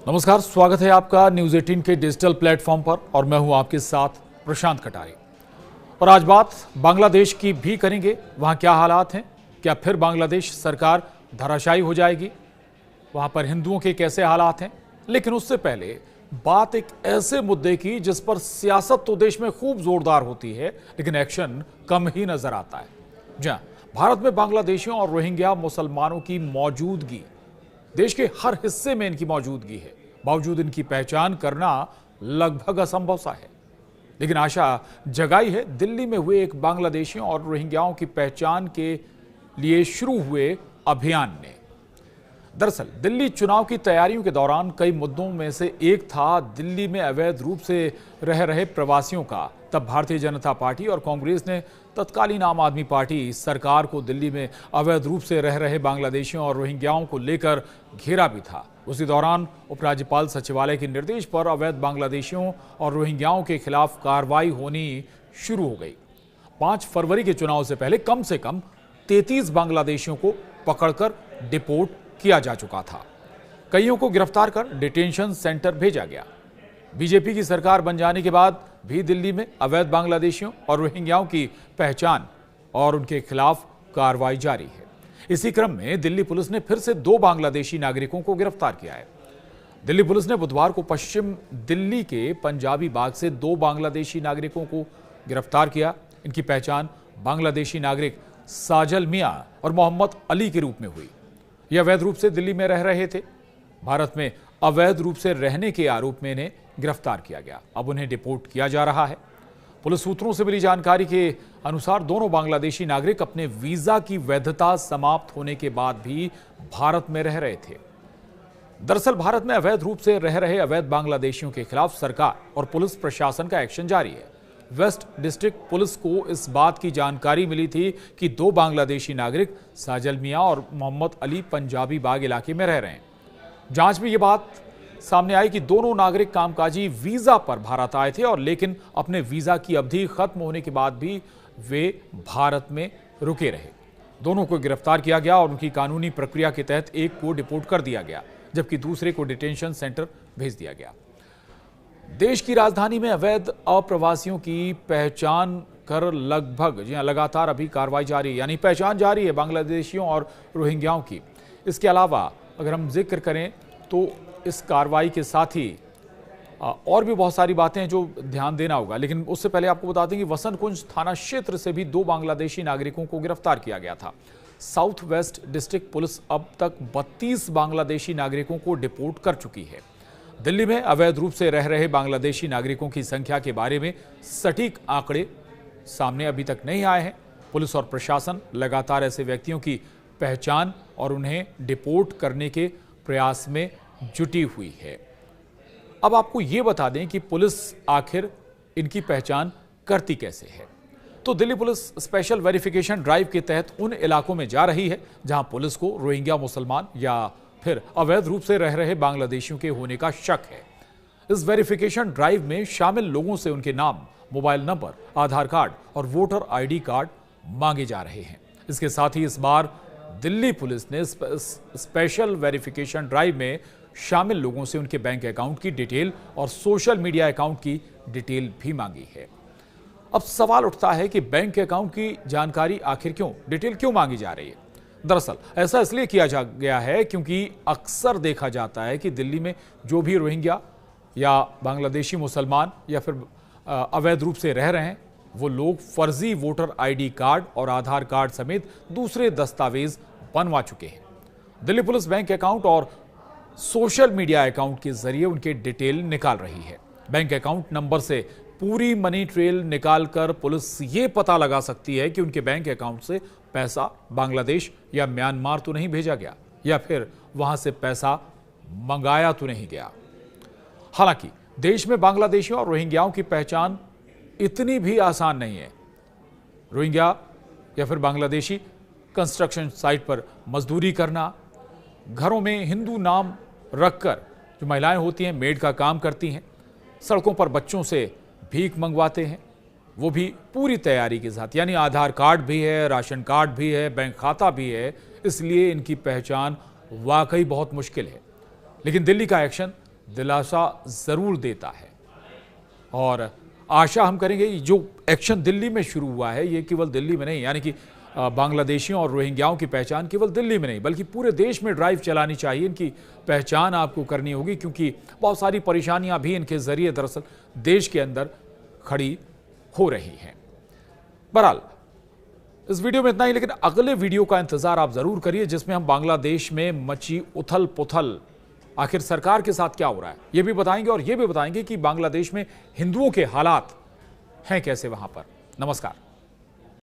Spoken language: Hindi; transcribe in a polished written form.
नमस्कार, स्वागत है आपका न्यूज 18 के डिजिटल प्लेटफॉर्म पर और मैं हूं आपके साथ प्रशांत कटारे। और आज बात बांग्लादेश की भी करेंगे। वहां क्या हालात हैं, क्या फिर बांग्लादेश सरकार धराशायी हो जाएगी, वहां पर हिंदुओं के कैसे हालात हैं। लेकिन उससे पहले बात एक ऐसे मुद्दे की जिस पर सियासत तो देश में खूब जोरदार होती है लेकिन एक्शन कम ही नजर आता है। जहां भारत में बांग्लादेशियों और रोहिंग्या मुसलमानों की मौजूदगी, देश के हर हिस्से में इनकी मौजूदगी है, बावजूद इनकी पहचान करना लगभग असंभव सा है। लेकिन आशा जगाई है दिल्ली में हुए एक बांग्लादेशियों और रोहिंग्याओं की पहचान के लिए शुरू हुए अभियान ने। दरअसल दिल्ली चुनाव की तैयारियों के दौरान कई मुद्दों में से एक था दिल्ली में अवैध रूप से रह रहे प्रवासियों का। तब भारतीय जनता पार्टी और कांग्रेस ने तत्कालीन आम आदमी पार्टी सरकार को दिल्ली में अवैध रूप से रह रहे बांग्लादेशियों और रोहिंग्याओं को लेकर घेरा भी था। उसी दौरान उपराज्यपाल सचिवालय के निर्देश पर अवैध बांग्लादेशियों और रोहिंग्याओं के खिलाफ कार्रवाई होनी शुरू हो गई। 5 फरवरी के चुनाव से पहले कम से कम 33 बांग्लादेशियों को पकड़कर डिपोर्ट किया जा चुका था। कईयों को गिरफ्तार कर डिटेंशन सेंटर भेजा गया। बीजेपी की सरकार बन जाने के बाद भी दिल्ली में अवैध बांग्लादेशियों और रोहिंग्याओं की पहचान और उनके खिलाफ कार्रवाई जारी है। इसी क्रम में दिल्ली पुलिस ने फिर से 2 बांग्लादेशी नागरिकों को गिरफ्तार किया है। दिल्ली पुलिस ने बुधवार को पश्चिम दिल्ली के पंजाबी बाग से 2 बांग्लादेशी नागरिकों को गिरफ्तार किया। इनकी पहचान बांग्लादेशी नागरिक साजल मियां और मोहम्मद अली के रूप में हुई। ये अवैध रूप से दिल्ली में रह रहे थे। भारत में अवैध रूप से रहने के आरोप में इन्हें गिरफ्तार किया गया। अब उन्हें डिपोर्ट किया जा रहा है। पुलिस सूत्रों से मिली जानकारी के अनुसार दोनों बांग्लादेशी नागरिक अपने वीजा की वैधता समाप्त होने के बाद भी भारत में रह रहे थे। दरअसल भारत में अवैध रूप से रह रहे अवैध बांग्लादेशियों के खिलाफ सरकार और पुलिस प्रशासन का एक्शन जारी है। वेस्ट डिस्ट्रिक्ट पुलिस को इस बात की जानकारी मिली थी कि 2 बांग्लादेशी नागरिक साजल मियां और मोहम्मद अली पंजाबी बाग इलाके में रह रहे हैं। जांच में यह बात सामने आई कि दोनों नागरिक कामकाजी वीजा पर भारत आए थे और लेकिन अपने वीजा की अवधि खत्म होने के बाद भी वे भारत में रुके रहे। दोनों को गिरफ्तार किया गया और उनकी कानूनी प्रक्रिया के तहत एक को डिपोर्ट कर दिया गया जबकि दूसरे को डिटेंशन सेंटर भेज दिया गया। देश की राजधानी में अवैध अप्रवासियों की पहचान कर लगभग लगातार अभी कार्रवाई जारी है, यानी पहचान जारी है बांग्लादेशियों और रोहिंग्याओं की। इसके अलावा अगर हम जिक्र करें तो इस कार्रवाई के साथ ही और भी बहुत सारी बातें हैं जो ध्यान देना होगा। लेकिन उससे पहले आपको बता दें कि वसंत कुंज थाना क्षेत्र से भी 2 बांग्लादेशी नागरिकों को गिरफ्तार किया गया था। साउथ वेस्ट डिस्ट्रिक्ट पुलिस अब तक 32 बांग्लादेशी नागरिकों को डिपोर्ट कर चुकी है। दिल्ली में अवैध रूप से रह रहे बांग्लादेशी नागरिकों की संख्या के बारे में सटीक आंकड़े सामने अभी तक नहीं आए हैं। पुलिस और प्रशासन लगातार ऐसे व्यक्तियों की पहचान और उन्हें डिपोर्ट करने के प्रयास में जुटी हुई है। अब आपको यह बता दें कि पुलिस आखिर इनकी पहचान करती कैसे है। तो Delhi police special verification drive के तहत उन इलाकों में जा रही है जहां पुलिस को रोहिंग्या मुसलमान या फिर अवैध रूप से रह रहे बांग्लादेशियों के होने का शक है। इस वेरिफिकेशन ड्राइव में शामिल लोगों से उनके नाम, मोबाइल नंबर, आधार कार्ड और वोटर आईडी कार्ड मांगे जा रहे हैं। इसके साथ ही इस बार दिल्ली पुलिस ने स्पेशल वेरिफिकेशन ड्राइव में शामिल लोगों से उनके बैंक अकाउंट की डिटेल और सोशल मीडिया अकाउंट की डिटेल भी मांगी है। अब सवाल उठता है कि बैंक अकाउंट की जानकारी आखिर डिटेल क्यों मांगी जा रही है। दरअसल ऐसा इसलिए किया जा गया है क्योंकि अक्सर देखा जाता है कि दिल्ली में जो भी रोहिंग्या या बांग्लादेशी मुसलमान या फिर अवैध रूप से रह रहे हैं वो लोग फर्जी वोटर आईडी कार्ड और आधार कार्ड समेत दूसरे दस्तावेज बनवा चुके हैं। दिल्ली पुलिस बैंक अकाउंट और सोशल मीडिया अकाउंट के जरिए उनके डिटेल निकाल रही है। बैंक अकाउंट नंबर से पूरी मनी ट्रेल निकालकर पुलिस ये पता लगा सकती है कि उनके बैंक अकाउंट से पैसा बांग्लादेश या म्यांमार तो नहीं भेजा गया या फिर वहां से पैसा मंगाया तो नहीं गया। हालांकि देश में बांग्लादेशियों और रोहिंग्याओं की पहचान इतनी भी आसान नहीं है। रोहिंग्या या फिर बांग्लादेशी कंस्ट्रक्शन साइट पर मजदूरी करना, घरों में हिंदू नाम रखकर जो महिलाएं होती हैं मेड का काम करती हैं, सड़कों पर बच्चों से भीख मंगवाते हैं, वो भी पूरी तैयारी के साथ, यानी आधार कार्ड भी है, राशन कार्ड भी है, बैंक खाता भी है। इसलिए इनकी पहचान वाकई बहुत मुश्किल है। लेकिन दिल्ली का एक्शन दिलासा जरूर देता है। और आशा हम करेंगे जो एक्शन दिल्ली में शुरू हुआ है ये केवल दिल्ली में नहीं, यानी कि बांग्लादेशियों और रोहिंग्याओं की पहचान केवल दिल्ली में नहीं बल्कि पूरे देश में ड्राइव चलानी चाहिए। इनकी पहचान आपको करनी होगी क्योंकि बहुत सारी परेशानियां भी इनके जरिए दरअसल देश के अंदर खड़ी हो रही हैं। बहरहाल इस वीडियो में इतना ही, लेकिन अगले वीडियो का इंतजार आप जरूर करिए जिसमें हम बांग्लादेश में मची उथल पुथल, आखिर सरकार के साथ क्या हो रहा है ये भी बताएंगे और ये भी बताएंगे कि बांग्लादेश में हिंदुओं के हालात हैं कैसे वहां पर। नमस्कार।